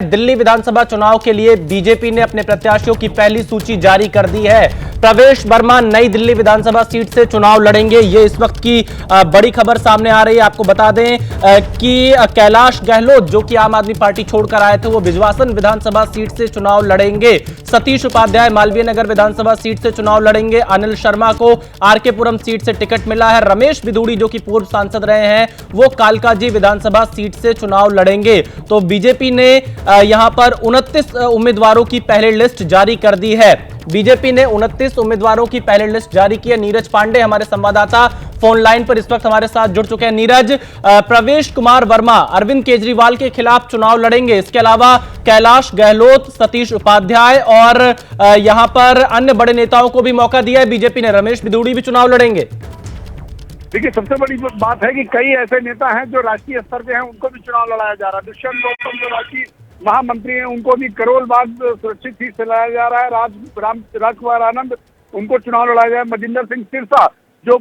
दिल्ली विधानसभा चुनाव के लिए बीजेपी ने अपने प्रत्याशियों की पहली सूची जारी कर दी है। प्रवेश वर्मा नई दिल्ली विधानसभा सीट से चुनाव लड़ेंगे, ये इस वक्त की बड़ी खबर सामने आ रही है। आपको बता दें कि कैलाश गहलोत जो कि आम आदमी पार्टी छोड़कर आए थे, वो बिजवासन विधानसभा सीट से चुनाव लड़ेंगे। सतीश उपाध्याय मालवीय नगर विधानसभा सीट से चुनाव लड़ेंगे। अनिल शर्मा को आरके पुरम सीट से टिकट मिला है। रमेश बिधूड़ी जो कि पूर्व सांसद रहे हैं, वो कालकाजी विधानसभा सीट से चुनाव लड़ेंगे। तो बीजेपी ने यहां पर 29 उम्मीदवारों की पहली लिस्ट जारी कर दी है। बीजेपी ने 29 उम्मीदवारों की पहली लिस्ट जारी की है। नीरज पांडे हमारे संवाददाता फोन लाइन पर इस वक्त हमारे साथ जुड़ चुके हैं। नीरज, प्रवेश कुमार वर्मा अरविंद केजरीवाल के खिलाफ चुनाव लड़ेंगे, इसके अलावा कैलाश गहलोत, सतीश उपाध्याय और यहां पर अन्य बड़े नेताओं को भी मौका दिया है बीजेपी ने। रमेश बिधूड़ी भी चुनाव लड़ेंगे। देखिए, सबसे बड़ी बात है कि कई ऐसे नेता हैं जो राष्ट्रीय स्तर पे हैं, उनको भी चुनाव लड़ाया जा रहा है। दुष्यंत गौतम जो राष्ट्रीय महामंत्री हैं, उनको भी करोल बाग सुरक्षित सीट से लड़ाया जा रहा है। राजकुमार आनंद, उनको चुनाव लड़ाया जा रहा है। मजिंदर सिंह सिरसा जो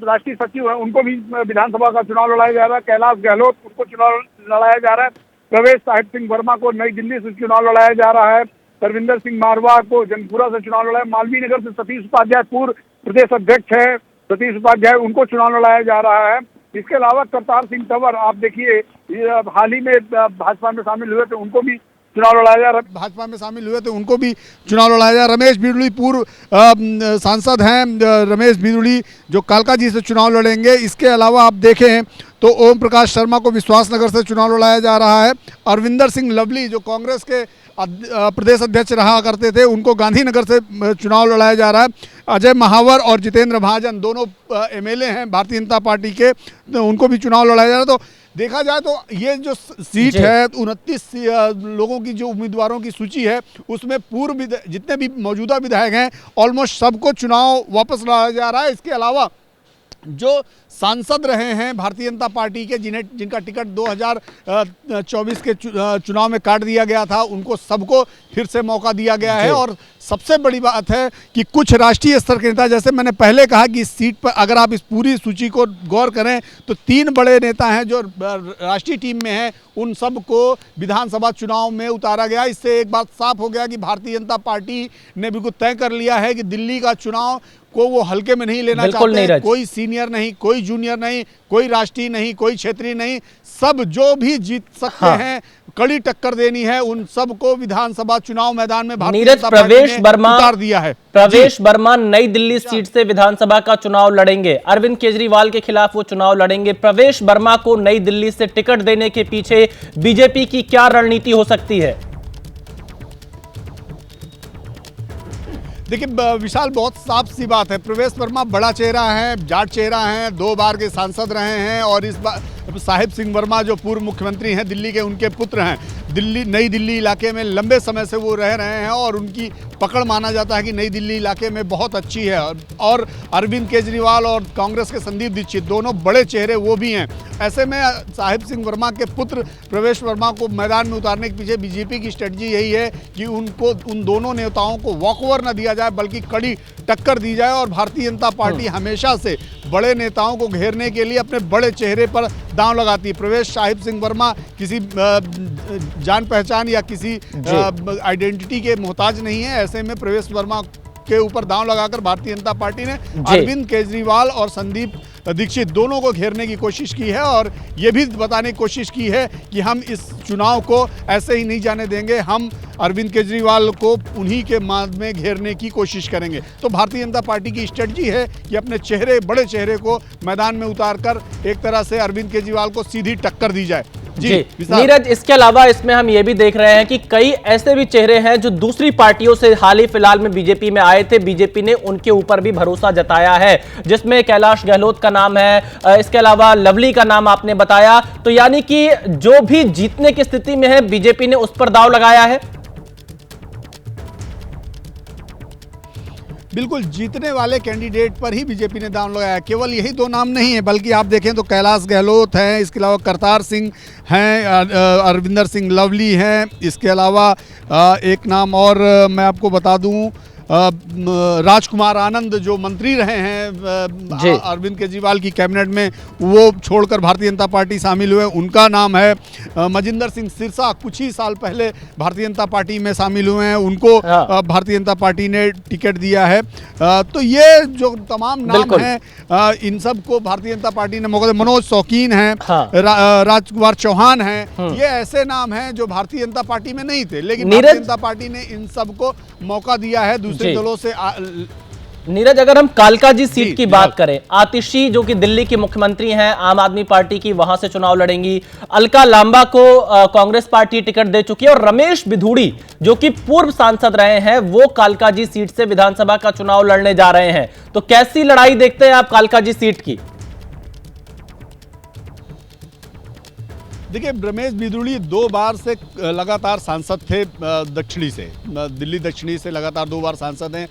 राष्ट्रीय सचिव है, उनको भी विधानसभा का चुनाव लड़ाया जा रहा है। कैलाश गहलोत, उनको चुनाव लड़ाया जा रहा है। प्रवेश साहिब सिंह वर्मा को नई दिल्ली से चुनाव लड़ाया जा रहा है। परविंदर सिंह मारवाह को जंगपुरा से चुनाव लड़ाया। मालवीय नगर से सतीश उपाध्याय पूर्व प्रदेश अध्यक्ष है, सतीश उपाध्याय, उनको चुनाव लड़ाया जा रहा है। इसके अलावा करतार सिंह तंवर, आप देखिए हाल ही में भाजपा में शामिल हुए थे, उनको भी चुनाव लड़ाया जा रहा है। भाजपा में शामिल हुए थे, उनको भी चुनाव लड़ाया जा रहा है। रमेश बिधूड़ी पूर्व सांसद हैं, रमेश बिधूड़ी जो कालकाजी से चुनाव लड़ेंगे। इसके अलावा आप देखें तो ओम प्रकाश शर्मा को विश्वासनगर से चुनाव लड़ाया जा रहा है। अरविंदर सिंह लवली जो कांग्रेस के प्रदेश अध्यक्ष रहा करते थे, उनको गांधीनगर से चुनाव लड़ाया जा रहा है। अजय महावर और जितेंद्र महाजन दोनों एमएलए हैं भारतीय जनता पार्टी के, तो उनको भी चुनाव लड़ाया जा रहा है। तो देखा जाए तो ये जो सीट है, 29 लोगों की जो उम्मीदवारों की सूची है, उसमें पूर्व जितने भी मौजूदा विधायक हैं ऑलमोस्ट सबको चुनाव वापस लड़ाया जा रहा है। इसके अलावा जो सांसद रहे हैं भारतीय जनता पार्टी के, जिनका टिकट 2024 के चुनाव में काट दिया गया था, उनको सबको फिर से मौका दिया गया है। और सबसे बड़ी बात है कि कुछ राष्ट्रीय स्तर के नेता, जैसे मैंने पहले कहा कि इस सीट पर अगर आप इस पूरी सूची को गौर करें तो 3 बड़े नेता हैं जो राष्ट्रीय टीम में हैं, उन सबको विधानसभा चुनाव में उतारा गया। इससे एक बात साफ हो गया कि भारतीय जनता पार्टी ने बिल्कुल तय कर लिया है कि दिल्ली का चुनाव को वो हल्के में नहीं लेना चाहते। कोई सीनियर नहीं, कोई जूनियर नहीं, कोई राष्ट्रीय नहीं, कोई क्षेत्रीय नहीं, सब जो भी जीत सकते हैं, कड़ी टक्कर देनी है, उन सबको विधानसभा चुनाव मैदान में भारतीय जनता पार्टी ने उतार दिया है। प्रवेश वर्मा नई दिल्ली सीट से विधानसभा का चुनाव लड़ेंगे। अरविंद केजरीवाल के खिलाफ वो चुनाव लड़ेंगे। प्रवेश वर्मा को नई दिल्ली से टिकट देने के पीछे बीजेपी की क्या रणनीति हो सकती है? देखिए विशाल, बहुत साफ सी बात है, प्रवेश वर्मा बड़ा चेहरा है, जाट चेहरा है, 2 बार के सांसद रहे हैं और इस बार साहिब सिंह वर्मा जो पूर्व मुख्यमंत्री हैं दिल्ली के, उनके पुत्र हैं। नई दिल्ली इलाके में लंबे समय से वो रह रहे हैं और उनकी पकड़ माना जाता है कि नई दिल्ली इलाके में बहुत अच्छी है। और अरविंद केजरीवाल और कांग्रेस के संदीप दीक्षित दोनों बड़े चेहरे वो भी हैं। ऐसे में साहिब सिंह वर्मा के पुत्र प्रवेश वर्मा को मैदान में उतारने के पीछे बीजेपी की स्ट्रेटजी यही है कि उन दोनों नेताओं को वॉकओवर न दिया जाए, बल्कि कड़ी टक्कर दी जाए। और भारतीय जनता पार्टी हमेशा से बड़े नेताओं को घेरने के लिए अपने बड़े चेहरे पर दांव लगाती है। प्रवेश साहिब सिंह वर्मा किसी जान पहचान या किसी आइडेंटिटी के मोहताज नहीं है। ऐसे में प्रवेश वर्मा के ऊपर दांव लगाकर भारतीय जनता पार्टी ने अरविंद केजरीवाल और संदीप दीक्षित दोनों को घेरने की कोशिश की है और ये भी बताने की कोशिश की है कि हम इस चुनाव को ऐसे ही नहीं जाने देंगे, हम अरविंद केजरीवाल को उन्हीं के मार्ग में घेरने की कोशिश करेंगे। तो भारतीय जनता पार्टी की स्ट्रेटजी है कि अपने बड़े चेहरे को मैदान में उतारकर एक तरह से अरविंद केजरीवाल को सीधी टक्कर दी जाए। जी नीरज, इसके अलावा इसमें हम ये भी देख रहे हैं कि कई ऐसे भी चेहरे हैं जो दूसरी पार्टियों से हाल ही फिलहाल में बीजेपी में आए थे। बीजेपी ने उनके ऊपर भी भरोसा जताया है, जिसमें कैलाश गहलोत का नाम है, इसके अलावा लवली का नाम आपने बताया। तो यानी कि जो भी जीतने की स्थिति में है, बीजेपी ने उस पर दांव लगाया है। बिल्कुल, जीतने वाले कैंडिडेट पर ही बीजेपी ने दांव लगाया। केवल यही 2 नाम नहीं है, बल्कि आप देखें तो कैलाश गहलोत हैं, इसके अलावा करतार सिंह हैं, अरविंदर सिंह लवली हैं, इसके अलावा एक नाम और मैं आपको बता दूं, राजकुमार आनंद जो मंत्री रहे हैं अरविंद केजरीवाल की कैबिनेट में, वो छोड़कर भारतीय जनता पार्टी शामिल हुए, उनका नाम है। मजिंदर सिंह सिरसा कुछ ही साल पहले भारतीय जनता पार्टी में शामिल हुए हैं, उनको भारतीय जनता पार्टी ने टिकट दिया है। तो ये जो तमाम नाम हैं, इन सब को भारतीय जनता पार्टी ने मौका दिया। मनोज शौकीन हैं, राजकुमार चौहान हैं, ये ऐसे नाम हैं जो भारतीय जनता पार्टी में नहीं थे, लेकिन भारतीय जनता पार्टी ने इन सबको मौका दिया है दूसरे दलों से। नीरज, अगर हम कालकाजी सीट की बात करें, आतिशी जो कि दिल्ली की मुख्यमंत्री हैं, आम आदमी पार्टी की, वहां से चुनाव लड़ेंगी। अलका लांबा को कांग्रेस पार्टी टिकट दे चुकी है, और रमेश बिधूड़ी जो कि पूर्व सांसद रहे हैं, वो कालकाजी सीट से विधानसभा का चुनाव लड़ने जा रहे हैं। तो कैसी लड़ाई देखते हैं आप कालकाजी सीट की? देखिए, रमेश बिधूड़ी 2 बार से लगातार सांसद थे दक्षिणी से, दिल्ली दक्षिणी से लगातार 2 बार सांसद हैं।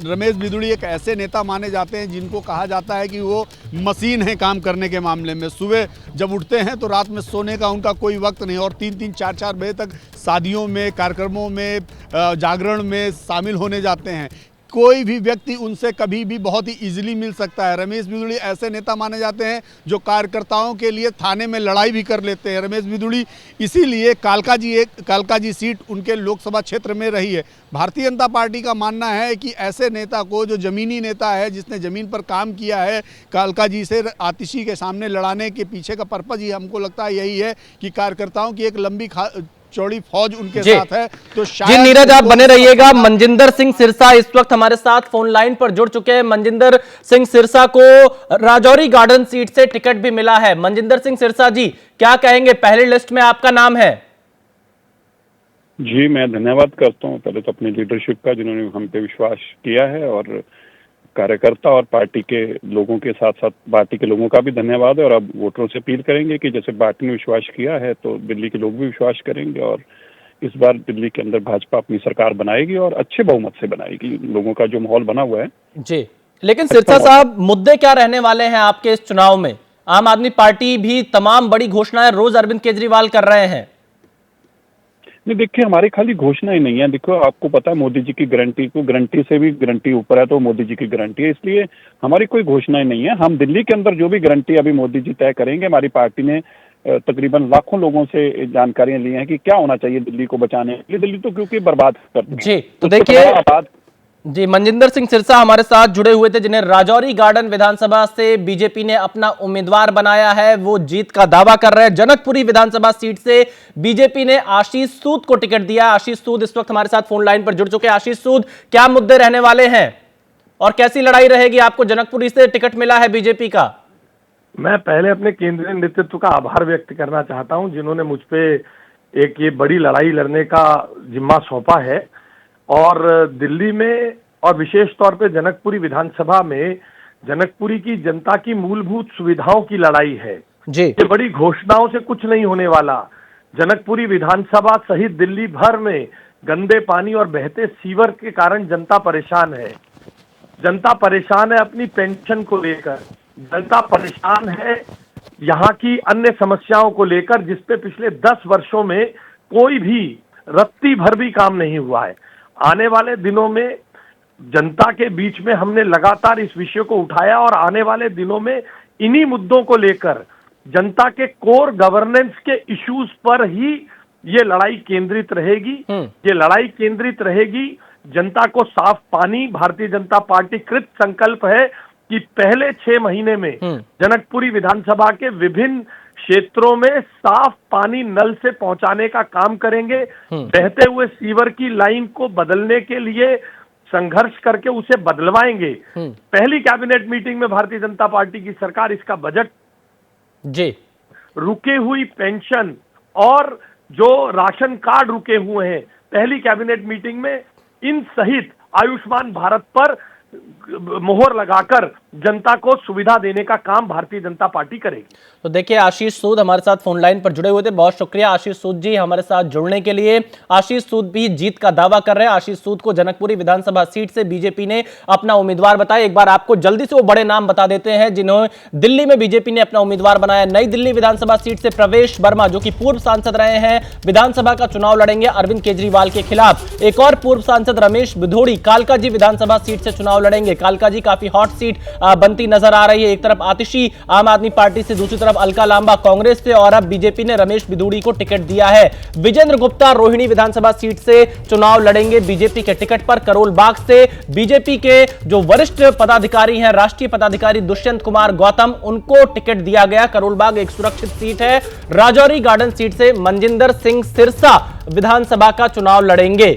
रमेश बिधूड़ी एक ऐसे नेता माने जाते हैं जिनको कहा जाता है कि वो मशीन है काम करने के मामले में। सुबह जब उठते हैं तो रात में सोने का उनका कोई वक्त नहीं, और 3-3, 4-4 बजे तक शादियों में, कार्यक्रमों में, जागरण में शामिल होने जाते हैं। कोई भी व्यक्ति उनसे कभी भी बहुत ही इजीली मिल सकता है। रमेश बिधूड़ी ऐसे नेता माने जाते हैं जो कार्यकर्ताओं के लिए थाने में लड़ाई भी कर लेते हैं। रमेश बिधूड़ी इसीलिए कालकाजी सीट उनके लोकसभा क्षेत्र में रही है। भारतीय जनता पार्टी का मानना है कि ऐसे नेता को, जो जमीनी नेता है, जिसने ज़मीन पर काम किया है, कालकाजी से आतिशी के सामने लड़ाने के पीछे का पर्पज़ ही हमको लगता है यही है कि कार्यकर्ताओं की एक लंबी चौड़ी फौज उनके साथ है। तो जी नीरज, आप बने रहिएगा। मनजिंदर सिंह सिरसा इस वक्त हमारे साथ फोन लाइन पर जुड़ चुके हैं। मनजिंदर सिंह सिरसा को राजौरी गार्डन सीट से टिकट भी मिला है। मनजिंदर सिंह सिरसा जी, क्या कहेंगे? पहले लिस्ट में आपका नाम है। जी, मैं धन्यवाद करता हूँ पहले तो अपनी लीडरशिप का, जिन्होंने हम पे विश्वास किया है, और कार्यकर्ता और पार्टी के लोगों के साथ साथ पार्टी के लोगों का भी धन्यवाद है। और अब वोटरों से अपील करेंगे कि जैसे पार्टी ने विश्वास किया है तो दिल्ली के लोग भी विश्वास करेंगे, और इस बार दिल्ली के अंदर भाजपा अपनी सरकार बनाएगी और अच्छे बहुमत से बनाएगी। लोगों का जो माहौल बना हुआ है जी, लेकिन सिरसा साहब, मुद्दे क्या रहने वाले हैं आपके इस चुनाव में? आम आदमी पार्टी भी तमाम बड़ी घोषणाएं रोज अरविंद केजरीवाल कर रहे हैं। नहीं, देखिए, हमारी खाली घोषणा ही नहीं है। देखो, आपको पता है मोदी जी की गारंटी से भी गारंटी ऊपर है, तो मोदी जी की गारंटी है, इसलिए हमारी कोई घोषणा ही नहीं है। हम दिल्ली के अंदर जो भी गारंटी अभी मोदी जी तय करेंगे, हमारी पार्टी ने तकरीबन लाखों लोगों से जानकारियां ली हैं कि क्या होना चाहिए दिल्ली को बचाने के लिए। दिल्ली तो क्योंकि बर्बाद करती है। जी, तो देखिए जी, मनजिंदर सिंह सिरसा हमारे साथ जुड़े हुए थे, जिन्हें राजौरी गार्डन विधानसभा से बीजेपी ने अपना उम्मीदवार बनाया है। वो जीत का दावा कर रहे हैं। जनकपुरी विधानसभा सीट से बीजेपी ने आशीष सूद को टिकट दिया। आशीष सूद इस वक्त हमारे साथ फोन लाइन पर जुड़ चुके हैं। आशीष सूद, क्या मुद्दे रहने वाले हैं और कैसी लड़ाई रहेगी? आपको जनकपुरी से टिकट मिला है बीजेपी का। मैं पहले अपने केंद्रीय नेतृत्व का आभार व्यक्त करना चाहता हूं, जिन्होंने मुझ पे एक ये बड़ी लड़ाई लड़ने का जिम्मा सौंपा है। और दिल्ली में और विशेष तौर पे जनकपुरी विधानसभा में जनकपुरी की जनता की मूलभूत सुविधाओं की लड़ाई है जी। ये बड़ी घोषणाओं से कुछ नहीं होने वाला। जनकपुरी विधानसभा सहित दिल्ली भर में गंदे पानी और बहते सीवर के कारण जनता परेशान है। जनता परेशान है अपनी पेंशन को लेकर, जनता परेशान है यहाँ की अन्य समस्याओं को लेकर, जिसपे पिछले 10 वर्षों में कोई भी रत्ती भर भी काम नहीं हुआ है। आने वाले दिनों में जनता के बीच में हमने लगातार इस विषय को उठाया, और आने वाले दिनों में इन्हीं मुद्दों को लेकर जनता के कोर गवर्नेंस के इश्यूज पर ही ये लड़ाई केंद्रित रहेगी। ये लड़ाई केंद्रित रहेगी। जनता को साफ पानी, भारतीय जनता पार्टी कृत संकल्प है कि पहले 6 महीने में जनकपुरी विधानसभा के विभिन्न क्षेत्रों में साफ पानी नल से पहुंचाने का काम करेंगे। बहते हुए सीवर की लाइन को बदलने के लिए संघर्ष करके उसे बदलवाएंगे। पहली कैबिनेट मीटिंग में भारतीय जनता पार्टी की सरकार इसका बजट जी, रुके हुई पेंशन और जो राशन कार्ड रुके हुए हैं, पहली कैबिनेट मीटिंग में इन सहित आयुष्मान भारत पर मोहर लगाकर जनता को सुविधा देने का काम भारतीय जनता पार्टी करेगी। तो देखिए, आशीष सूद हमारे साथ फोन लाइन पर जुड़े हुए थे। बहुत शुक्रिया आशीष सूद जी हमारे साथ जुड़ने के लिए। आशीष सूद भी जीत का दावा कर रहे हैं। आशीष सूद को जनकपुरी विधानसभा सीट से बीजेपी ने अपना उम्मीदवार बताया। एक बार आपको जल्दी से वो बड़े नाम बता देते हैं जिन्होंने दिल्ली में बीजेपी ने अपना उम्मीदवार बनाया। नई दिल्ली विधानसभा सीट से प्रवेश वर्मा, जो कि पूर्व सांसद रहे हैं, विधानसभा का चुनाव लड़ेंगे अरविंद केजरीवाल के खिलाफ। एक और पूर्व सांसद रमेश बिधोड़ी कालकाजी विधानसभा सीट से चुनाव लड़ेंगे। कालकाजी काफी हॉट सीट बनती नजर आ रही है। एक तरफ आतिशी आम आदमी पार्टी से, दूसरी तरफ अलका लांबा कांग्रेस से, और अब बीजेपी ने रमेश बिधूड़ी को टिकट दिया है। विजेंद्र गुप्ता रोहिणी विधानसभा सीट से चुनाव लड़ेंगे बीजेपी के टिकट पर। करोल बाग से बीजेपी के जो वरिष्ठ पदाधिकारी हैं, राष्ट्रीय पदाधिकारी दुष्यंत कुमार गौतम, उनको टिकट दिया गया। करोल बाग एक सुरक्षित सीट है। राजौरी गार्डन सीट से मनजिंदर सिंह सिरसा विधानसभा का चुनाव लड़ेंगे।